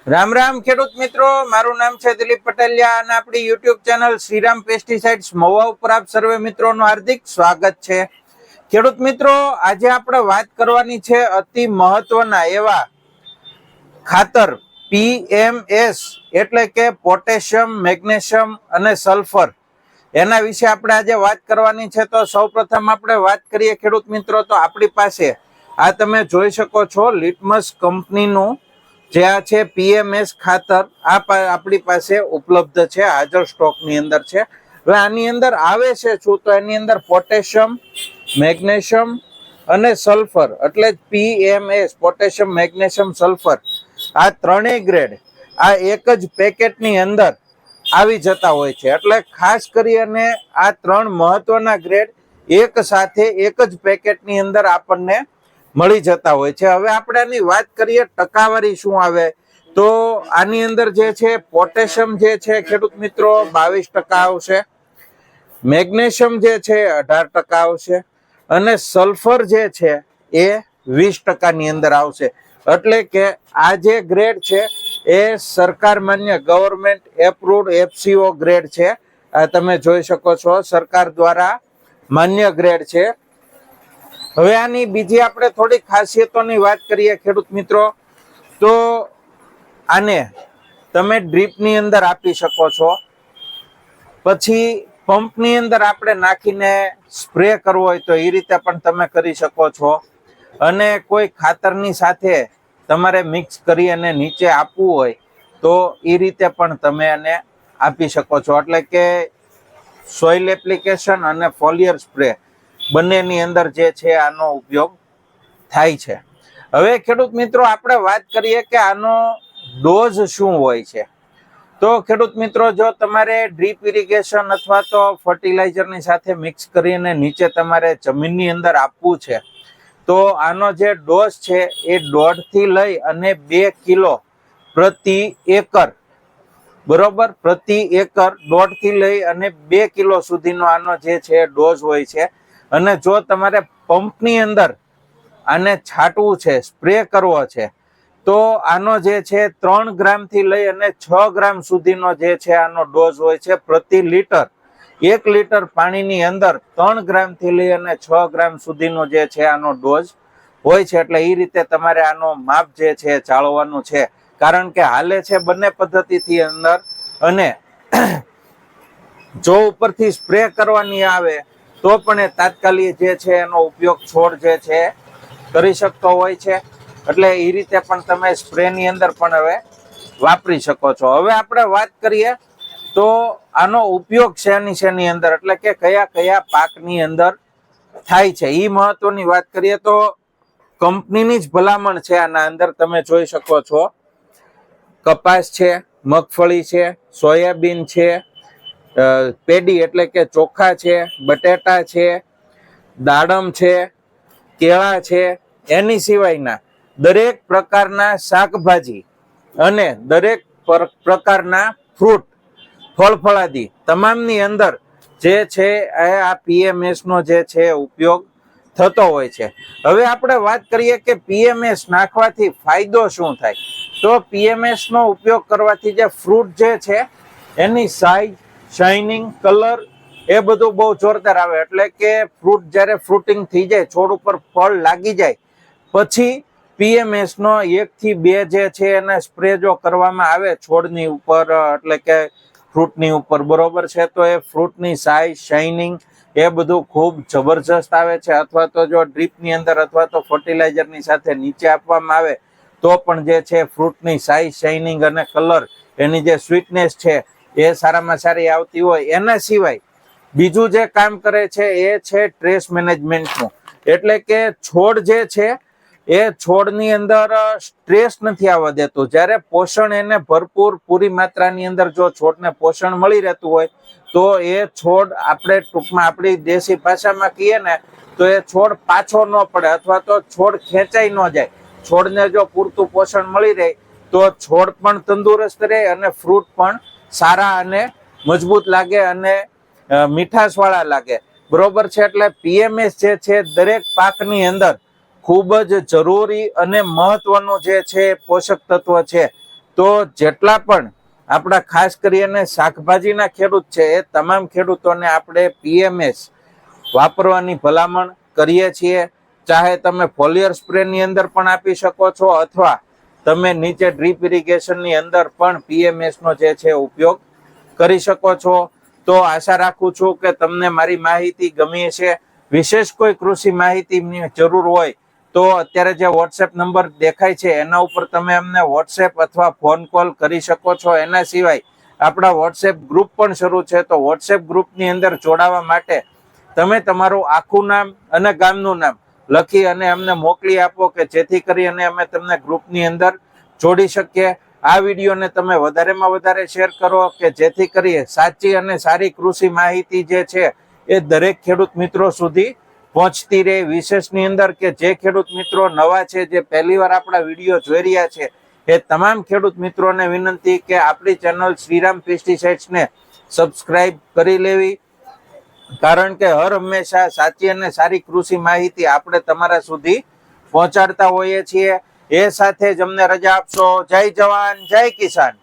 રામ રામ ખેડૂત મિત્રો, મારું નામ છે દિલીપ પટેલિયા અને આપણી YouTube channel Shriram pesticides Mahuva ઉપર આપ સર્વે મિત્રોનું હાર્દિક સ્વાગત છે। ખેડૂત મિત્રો, આજે આપણે વાત કરવાની છે અતિ મહત્વના એવા ખાતર PMS એટલે કે પોટેશિયમ, મેગ્નેશિયમ અને સલ્ફર, એના વિશે આપણે આજે વાત કરવાની છે। તો સૌપ્રથમ આપણે વાત કરીએ ખેડૂત મિત્રો, તો આપણી પાસે આ તમે જોઈ શકો છો લિટમસ કંપનીનું જે આ છે PMS ખાતર આપણી પાસે ઉપલબ્ધ છે, હાજર સ્ટોકની અંદર છે। હવે આની અંદર આવે છે શું, તો એની અંદર પોટેશિયમ, મેગ્નેશિયમ અને સલ્ફર એટલે PMS પોટેશિયમ, મેગ્નેશિયમ, સલ્ફર આ ત્રણેય ગ્રેડ આ એક જ પેકેટની અંદર આવી જતા હોય છે। એટલે ખાસ કરીને આ ત્રણ મહત્વના ગ્રેડ એક સાથે એક જ પેકેટની અંદર આપણને મળી જતા હોય છે। હવે આપણે આની વાત કરીએ ટકાવારી શું આવે, તો આની અંદર જે છે પોટેશિયમ જે છે ખેડૂત મિત્રો 22% આવશે, મેગ્નેશિયમ જે છે 18% આવશે અને સલ્ફર જે છે એ 20% ની અંદર આવશે। એટલે કે આ જે ગ્રેડ છે એ સરકાર માન્ય ગવર્મેન્ટ એપ્રુવડ FCO ગ્રેડ છે। આ તમે જોઈ શકો છો સરકાર દ્વારા માન્ય ગ્રેડ છે। હવે આની બીજી આપણે થોડી ખાસિયતોની વાત કરીએ ખેડૂત મિત્રો, તો આને તમે ડ્રીપની અંદર આપી શકો છો, પછી પંપની અંદર આપણે નાખીને સ્પ્રે કરવો હોય તો એ રીતે પણ તમે કરી શકો છો, અને કોઈ ખાતરની સાથે તમારે મિક્સ કરી અને નીચે આપવું હોય તો એ રીતે પણ તમે એને આપી શકો છો। એટલે કે સોઇલ એપ્લિકેશન અને ફોલિયર સ્પ્રે બંનેની અંદર જે છે આનો ઉપયોગ થાય છે। હવે ખેડૂત મિત્રો આપણે વાત કરીએ કે આનો ડોઝ શું હોય છે, તો ખેડૂત મિત્રો જો તમારે ડ્રીપ ઇરિગેશન અથવા તો ફર્ટિલાઇઝરની સાથે મિક્સ કરીને નીચે તમારે જમીનની અંદર આપવું છે, તો આનો જે ડોઝ છે એ 1.5 થી લઈ અને 2 કિલો પ્રતિ એકર, બરોબર, પ્રતિ એકર 1.5 થી લઈ અને 2 કિલો સુધીનો આનો જે છે ડોઝ હોય છે। અને જો તમારે પંપની અંદર આને છાંટવું છે, સ્પ્રે કરવો છે, તો આનો જે છે 3 ગ્રામથી લઈ અને 6 ગ્રામ સુધીનો જે છે આનો ડોઝ હોય છે પ્રતિ લીટર। 1 લીટર પાણીની અંદર 3 ગ્રામથી લઈ અને 6 ગ્રામ સુધીનો જે છે આનો ડોઝ હોય છે। એટલે એ રીતે તમારે આનો માપ જે છે જાળવવાનું છે, કારણ કે હાલે છે બંને પદ્ધતિથી અંદર, અને જો ઉપરથી સ્પ્રે કરવાની આવે તો પણ એ તાત્કાલિક જે છે એનો ઉપયોગ છોડ જે છે કરી શકતો હોય છે। એટલે એ રીતે પણ તમે સ્પ્રેની અંદર પણ હવે વાપરી શકો છો। હવે આપણે વાત કરીએ તો આનો ઉપયોગ શેની અંદર એટલે કે કયા કયા પાકની અંદર થાય છે એ મહત્વની વાત કરીએ તો કંપનીની જ ભલામણ છે આના અંદર તમે જોઈ શકો છો, કપાસ છે, મગફળી છે, સોયાબીન છે, પેડી એટલે કે ચોખા છે, બટેટા છે, દાડમ છે, કેળા છે, એની સિવાયના દરેક પ્રકારના શાકભાજી અને દરેક પ્રકારના ફ્રૂટ, ફળફળાદી તમામની અંદર જે છે આ PMS નો જે છે ઉપયોગ થતો હોય છે। હવે આપણે વાત કરીએ કે PMS નાખવાથી ફાયદો શું થાય, તો PMS નો ઉપયોગ કરવાથી જે ફ્રૂટ જે છે એની સાઈઝ, શાઇનિંગ, કલર એ બધું બહુ જોરદાર આવે। એટલે કે ફ્રૂટ જ્યારે ફ્રૂટિંગ થઈ જાય, છોડ ઉપર ફળ લાગી જાય પછી PMS નો 1 થી 2 જે છે એને સ્પ્રે જો કરવામાં આવે છોડની ઉપર એટલે કે ફ્રૂટની ઉપર, બરોબર છે, તો એ ફ્રૂટની સાઈઝ, શાઇનિંગ એ બધું ખૂબ જબરજસ્ત આવે છે। અથવા તો જો ડ્રીપની અંદર અથવા તો ફર્ટિલાઇઝરની સાથે નીચે આપવામાં આવે તો પણ જે છે ફ્રૂટની સાઈઝ, શાઇનિંગ અને કલર એની જે સ્વીટનેસ છે એ સારામાં સારી આવતી હોય। એના સિવાય બીજું જે કામ કરે છે એ છે ટ્રેસ મેનેજમેન્ટનું, એટલે કે છોડ જે છે એ છોડની અંદર સ્ટ્રેસ નથી આવવા દેતું। જ્યારે પોષણ એને ભરપૂર પૂરી માત્રાની અંદર જો છોડને પોષણ મળી રહેતું હોય તો એ છોડ આપણે ટૂંકમાં આપણી દેશી ભાષામાં કહીએ ને તો એ છોડ પાછો ન પડે અથવા તો છોડ ખેંચાઈ ન જાય। છોડને જો પૂરતું પોષણ મળી રહે તો છોડ પણ તંદુરસ્ત રહે અને ફ્રૂટ પણ સારા અને મજબૂત લાગે અને મીઠાશવાળા લાગે, બરોબર છે। એટલે PMS જે છે દરેક પાકની અંદર ખૂબ જ જરૂરી અને મહત્વનું જે છે પોષક તત્વ છે। તો જેટલા પણ આપણા ખાસ કરીને શાકભાજીના ખેડૂત છે એ તમામ ખેડૂતોને આપણે પીએમએસ વાપરવાની ભલામણ કરીએ છીએ. ચાહે તમે ફોલિયર સ્પ્રેની અંદર પણ આપી શકો છો અથવા તમે નીચે ડ્રીપ ઇરિગેશનની અંદર પણ પીએમએસ નો જે છે ઉપયોગ કરી શકો છો. તો આશા રાખું છું કે તમને મારી માહિતી ગમી છે. વિશેષ કોઈ કૃષિ માહિતીની જરૂર હોય તો અત્યારે જે વોટ્સએપ નંબર દેખાય છે એના ઉપર તમે અમને વોટ્સએપ અથવા ફોન કોલ કરી શકો છો. એના સિવાય આપણા વોટ્સએપ ગ્રુપ પણ શરૂ છે, તો વોટ્સએપ ગ્રુપની અંદર જોડાવા માટે તમે તમારું આખું નામ અને ગામનું નામ લખી અને અમને મોકલી આપો કે જેથી કરી અને અમે તમને ગ્રુપની અંદર જોડી શકીએ. આ વિડીયોને તમે વધારેમાં વધારે શેર કરો કે જેથી કરી સાચી અને સારી કૃષિ માહિતી જે છે એ દરેક ખેડૂત મિત્રો સુધી પહોંચતી રહે. વિશેષની અંદર કે જે ખેડૂત મિત્રો નવા છે, જે પહેલીવાર આપણા વિડીયો જોઈ રહ્યા છે, એ તમામ ખેડૂત મિત્રોને વિનંતી કે આપણી ચેનલ શ્રીરામ પેસ્ટિસાઇડ્સને સબસ્ક્રાઇબ કરી લેવી, કારણ કે હર હંમેશા સાચી અને સારી કૃષિ માહિતી આપણે તમારા સુધી પહોંચાડતા હોઈએ છીએ. એ સાથે જ અમને રજા આપશો. જય જવાન જય કિસાન.